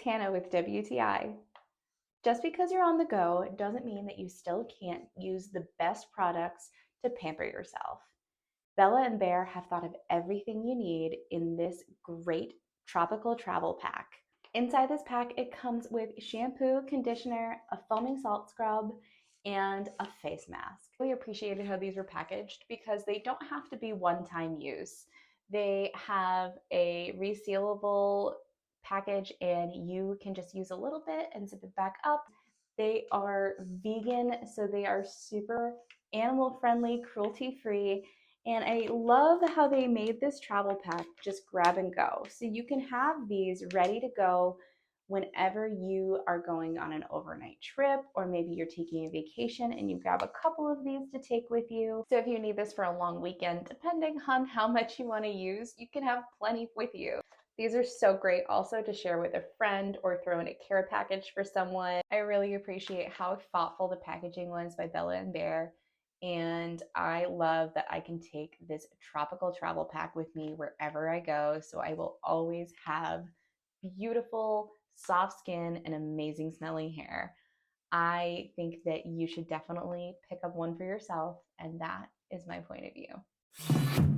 Hannah with WTI. Just because you're on the go doesn't mean that you still can't use the best products to pamper yourself. Bella and Bear have thought of everything you need in this great tropical travel pack. Inside this pack, it comes with shampoo, conditioner, a foaming salt scrub, and a face mask. I really appreciated how these were packaged because they don't have to be one-time use. They have a resealable package and you can just use a little bit and zip it back up. They are vegan, so they are super animal friendly, cruelty free. And I love how they made this travel pack just grab and go. So you can have these ready to go whenever you are going on an overnight trip, or maybe you're taking a vacation and you grab a couple of these to take with you. So if you need this for a long weekend, depending on how much you want to use, you can have plenty with you. These are so great also to share with a friend or throw in a care package for someone. I really appreciate how thoughtful the packaging was by Bella and Bear. And I love that I can take this tropical travel pack with me wherever I go. So I will always have beautiful, soft skin and amazing smelling hair. I think that you should definitely pick up one for yourself, and that is my point of view.